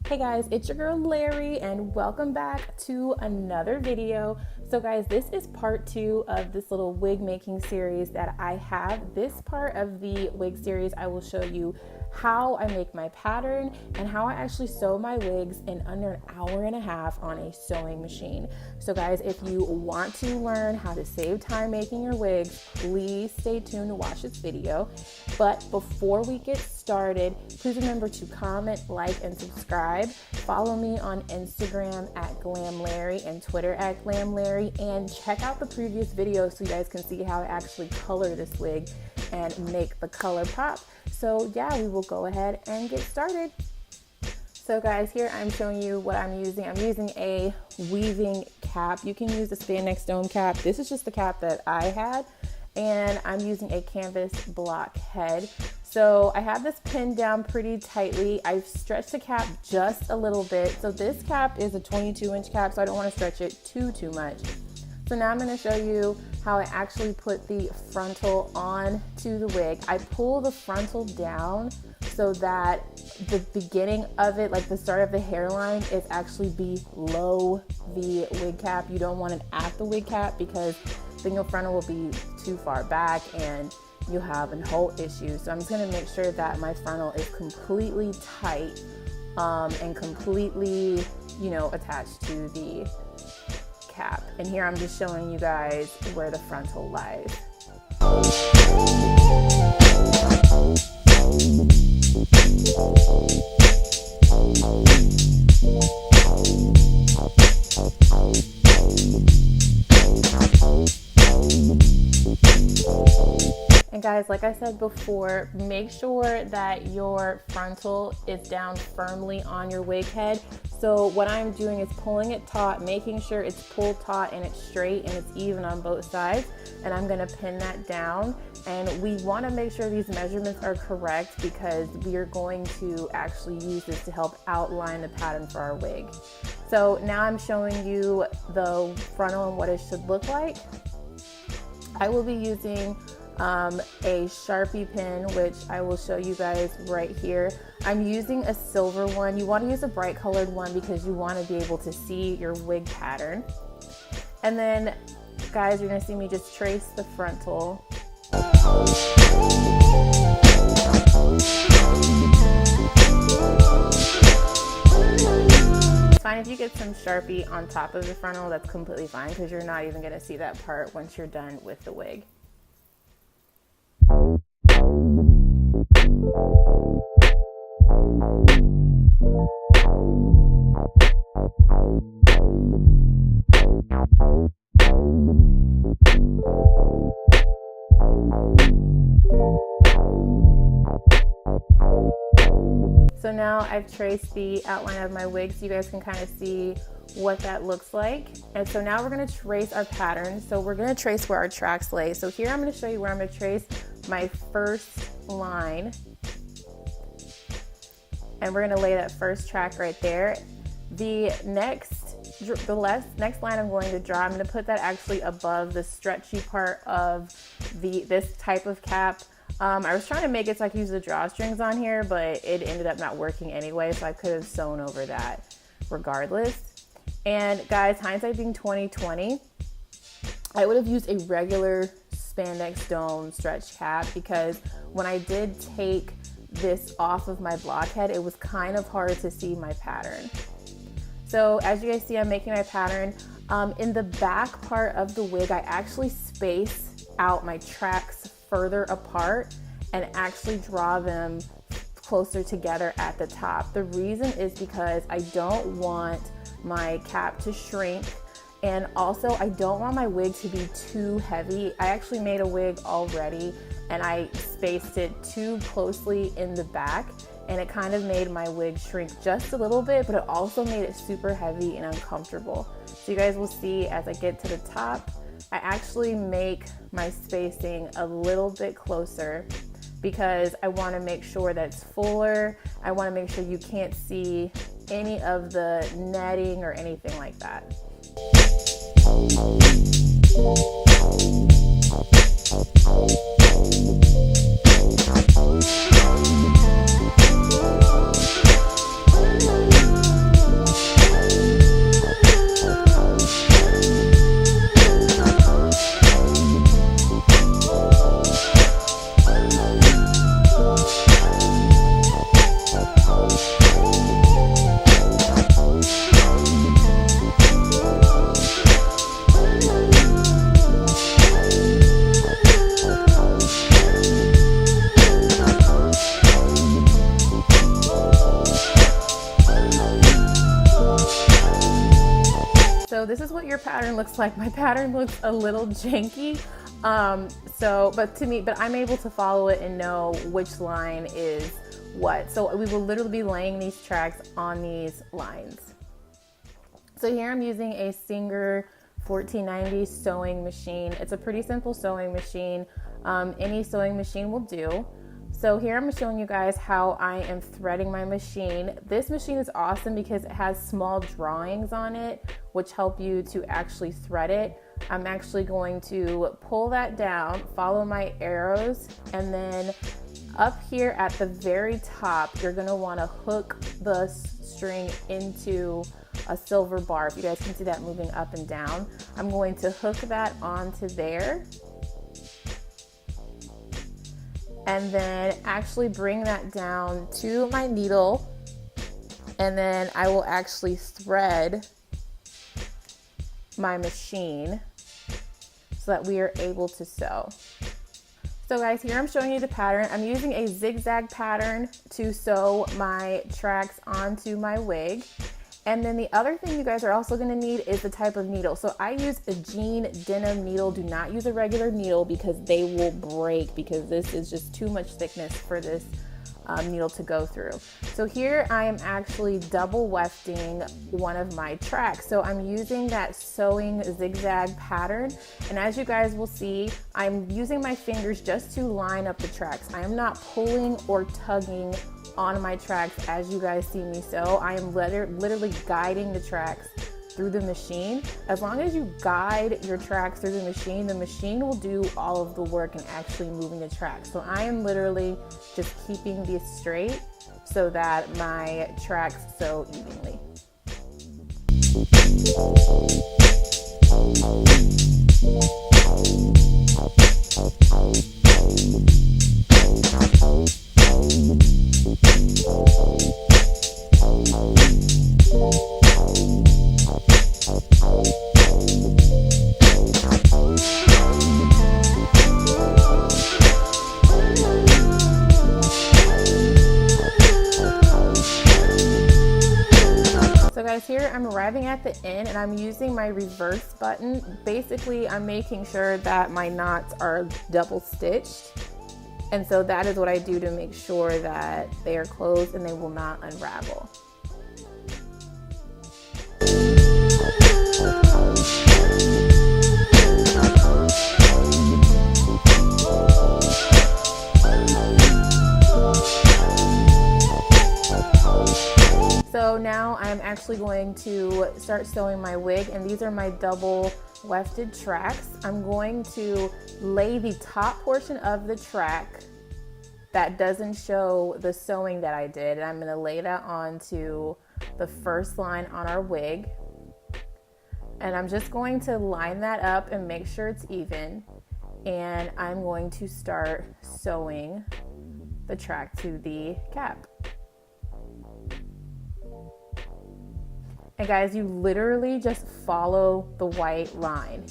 Hey guys, it's your girl Larry and welcome back to another video. So guys, this is part 2 of this little wig making series that I have. This part of the wig series, I will show you how I make my pattern and how I actually sew my wigs in under an hour and a half on a sewing machine. So guys, if you want to learn how to save time making your wigs, please stay tuned to watch this video. But before we get started, please remember to comment, like, and subscribe. Follow me on Instagram at GlamLarry and Twitter at GlamLarry, and check out the previous videos so you guys can see how I actually color this wig and make the color pop. So yeah, we will go ahead and get started. So guys, here I'm showing you what I'm using. I'm using a weaving cap. You can use a spandex dome cap. This is just the cap that I had, and I'm using a canvas block head. So I have this pinned down pretty tightly. I've stretched the cap just a little bit. So this cap is a 22-inch cap, so I don't want to stretch it too much. So now I'm going to show you how I actually put the frontal on to the wig. I pull the frontal down so that the beginning of it, like the start of the hairline, is actually below the wig cap. You don't want it at the wig cap because then your frontal will be too far back and you'll have a whole issue. So I'm just going to make sure that my frontal is completely tight and completely, attached to the cap. And here I'm just showing you guys where the frontal lies. And guys, like I said before, make sure that your frontal is down firmly on your wig head. So what I'm doing is pulling it taut, making sure it's pulled taut and it's straight and it's even on both sides. And I'm gonna pin that down. And we wanna make sure these measurements are correct because we are going to actually use this to help outline the pattern for our wig. So now I'm showing you the frontal and what it should look like. I will be using a Sharpie pin, which I will show you guys right here. I'm using a silver one. You want to use a bright colored one because you want to be able to see your wig pattern. And then guys, you're going to see me just trace the frontal. It's fine if you get some Sharpie on top of the frontal, that's completely fine because you're not even going to see that part once you're done with the wig. So now I've traced the outline of my wig so you guys can kind of see what that looks like. And so now we're going to trace our pattern. So we're going to trace where our tracks lay. So here I'm going to show you where I'm going to trace my first line. And we're going to lay that first track right there. The next line I'm going to draw, I'm going to put that actually above the stretchy part of this type of cap. I was trying to make it so I could use the drawstrings on here, but it ended up not working anyway, so I could have sewn over that regardless. And guys, hindsight being 20/20, I would have used a regular spandex dome stretch cap because when I did take this off of my blockhead, it was kind of hard to see my pattern. So as you guys see, I'm making my pattern. In the back part of the wig, I actually space out my tracks further apart and actually draw them closer together at the top. The reason is because I don't want my cap to shrink, and also I don't want my wig to be too heavy. I actually made a wig already and I spaced it too closely in the back, and it kind of made my wig shrink just a little bit, but it also made it super heavy and uncomfortable. So you guys will see as I get to the top, I actually make my spacing a little bit closer because I want to make sure that it's fuller. I want to make sure you can't see any of the netting or anything like that. So this is what your pattern looks like. My pattern looks a little janky. But I'm able to follow it and know which line is what. So we will literally be laying these tracks on these lines. So here I'm using a Singer 1490 sewing machine. It's a pretty simple sewing machine. Any sewing machine will do. So here I'm showing you guys how I am threading my machine. This machine is awesome because it has small drawings on it, which help you to actually thread it. I'm actually going to pull that down, follow my arrows, and then up here at the very top, you're gonna wanna hook the string into a silver bar. If you guys can see that moving up and down, I'm going to hook that onto there. And then actually bring that down to my needle, and then I will actually thread my machine so that we are able to sew. So guys, here I'm showing you the pattern. I'm using a zigzag pattern to sew my tracks onto my wig. And then the other thing you guys are also gonna need is the type of needle. So I use a jean denim needle. Do not use a regular needle because they will break, because this is just too much thickness for this needle to go through. So here I am actually double wefting one of my tracks. So I'm using that sewing zigzag pattern. And as you guys will see, I'm using my fingers just to line up the tracks. I am not pulling or tugging on my tracks as you guys see me sew. I am literally guiding the tracks through the machine. As long as you guide your tracks through the machine will do all of the work and actually moving the tracks. So I am literally just keeping these straight so that my tracks sew evenly. So guys, here I'm arriving at the end and I'm using my reverse button. Basically, I'm making sure that my knots are double stitched. And so that is what I do to make sure that they are closed and they will not unravel. So now I'm actually going to start sewing my wig, and these are my double wefted tracks. I'm going to lay the top portion of the track that doesn't show the sewing that I did, and I'm going to lay that onto the first line on our wig. And I'm just going to line that up and make sure it's even, and I'm going to start sewing the track to the cap. And guys, you literally just follow the white line.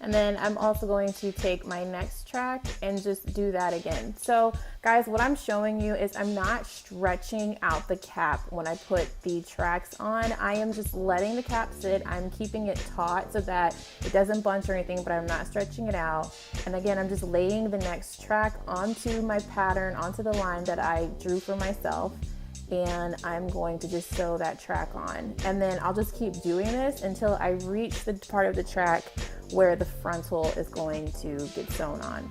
And then I'm also going to take my next track and just do that again. So guys, what I'm showing you is I'm not stretching out the cap when I put the tracks on. I am just letting the cap sit. I'm keeping it taut so that it doesn't bunch or anything, but I'm not stretching it out. And again, I'm just laying the next track onto my pattern, onto the line that I drew for myself. And I'm going to just sew that track on. And then I'll just keep doing this until I reach the part of the track where the frontal is going to get sewn on.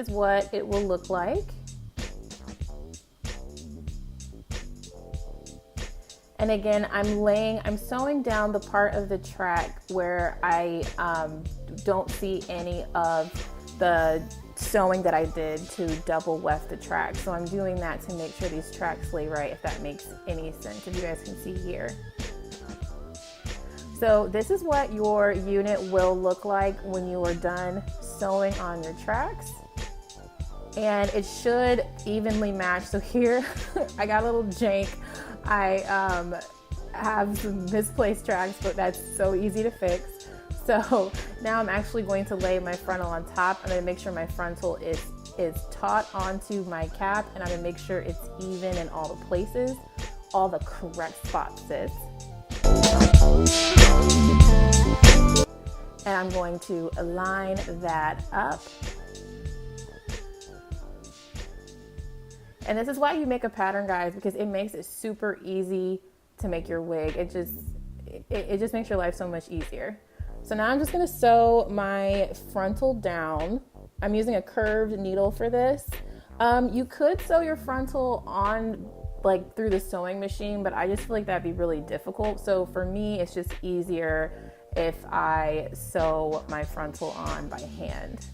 is what it will look like. And again, I'm sewing down the part of the track where I don't see any of the sewing that I did to double weft the track. So I'm doing that to make sure these tracks lay right, if that makes any sense, if you guys can see here. So this is what your unit will look like when you are done sewing on your tracks. And it should evenly match. So here, I got a little jank. I have some misplaced tracks, but that's so easy to fix. So now I'm actually going to lay my frontal on top. I'm gonna make sure my frontal is taut onto my cap, and I'm gonna make sure it's even in all the places, all the correct spots sits. And I'm going to align that up. And this is why you make a pattern, guys, because it makes it super easy to make your wig. It just makes your life so much easier. So now I'm just gonna sew my frontal down. I'm using a curved needle for this. You could sew your frontal on like through the sewing machine, but I just feel like that'd be really difficult. So for me, it's just easier if I sew my frontal on by hand.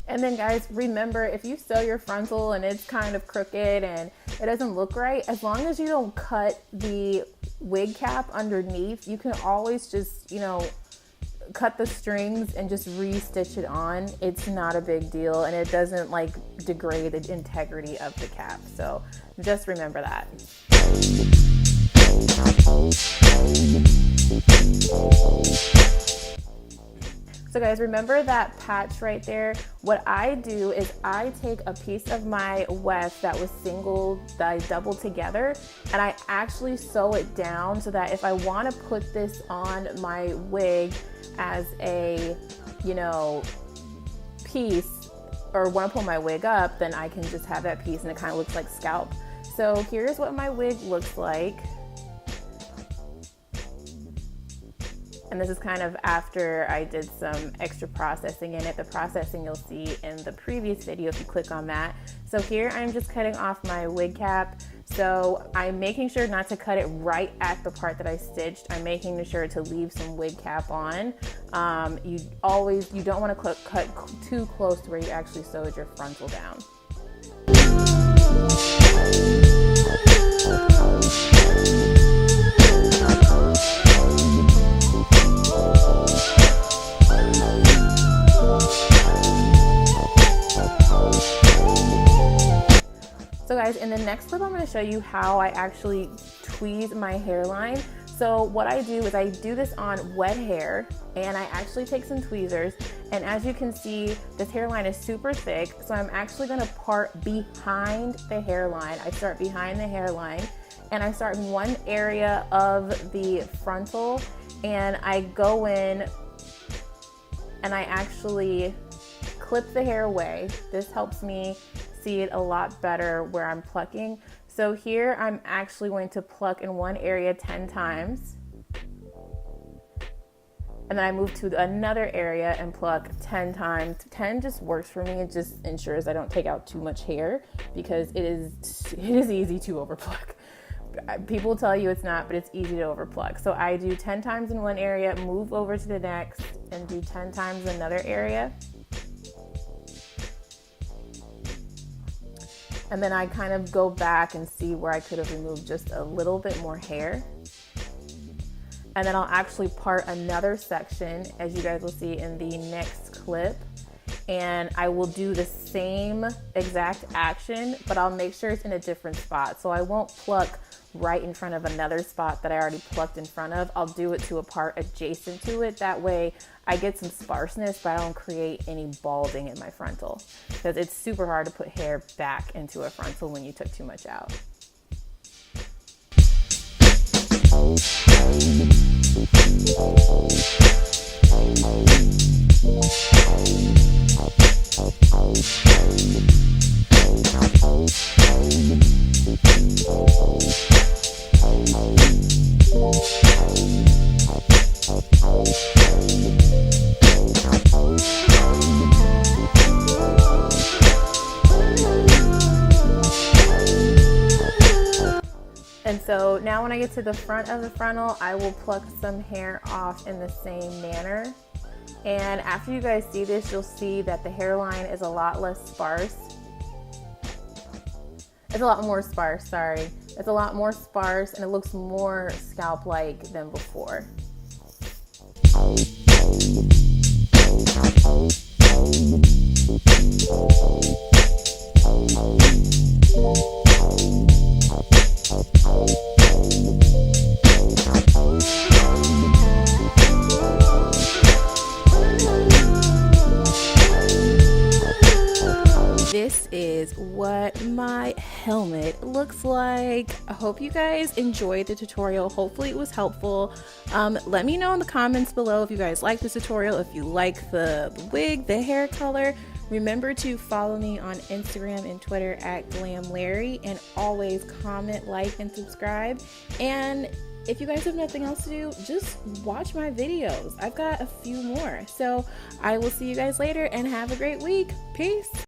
And then guys, remember, if you sew your frontal and it's kind of crooked and it doesn't look right, as long as you don't cut the wig cap underneath, you can always just, you know, cut the strings and just re-stitch it on. It's not a big deal, and it doesn't like degrade the integrity of the cap. So just remember that. So guys, remember that patch right there? What I do is I take a piece of my weft that was that I doubled together, and I actually sew it down so that if I want to put this on my wig as a, you know, piece, or want to pull my wig up, then I can just have that piece and it kind of looks like scalp. So here's what my wig looks like. And this is kind of after I did some extra processing in it. The processing you'll see in the previous video if you click on that. So here I'm just cutting off my wig cap. So I'm making sure not to cut it right at the part that I stitched. I'm making sure to leave some wig cap on. You don't want to cut too close to where you actually sewed your frontal down. So guys, in the next clip, I'm going to show you how I actually tweeze my hairline. So what I do is I do this on wet hair, and I actually take some tweezers, and as you can see, this hairline is super thick, so I'm actually going to part behind the hairline. I start behind the hairline, and I start in one area of the frontal, and I go in and I actually clip the hair away. This helps me see it a lot better where I'm plucking. So here I'm actually going to pluck in one area 10 times. And then I move to another area and pluck 10 times. 10 just works for me. It just ensures I don't take out too much hair, because it is easy to overpluck. People tell you it's not, but it's easy to overpluck. So I do 10 times in one area, move over to the next, and do 10 times in another area. And then I kind of go back and see where I could have removed just a little bit more hair. And then I'll actually part another section, as you guys will see in the next clip. And I will do the same exact action, but I'll make sure it's in a different spot. So I won't pluck right in front of another spot that I already plucked in front of. I'll do it to a part adjacent to it. That way I get some sparseness, but I don't create any balding in my frontal, because it's super hard to put hair back into a frontal when you took too much out. And so now when I get to the front of the frontal, I will pluck some hair off in the same manner. And after you guys see this, you'll see that the hairline is a lot less sparse. It's a lot more sparse, sorry. It's a lot more sparse and it looks more scalp-like than before. This is what my helmet looks like. I hope you guys enjoyed the tutorial. Hopefully it was helpful. Let me know in the comments below if you guys like this tutorial, if you like the wig, the hair color. Remember to follow me on Instagram and Twitter at GlamLarry, and always comment, like, and subscribe. And if you guys have nothing else to do, just watch my videos. I've got a few more. So I will see you guys later and have a great week. Peace.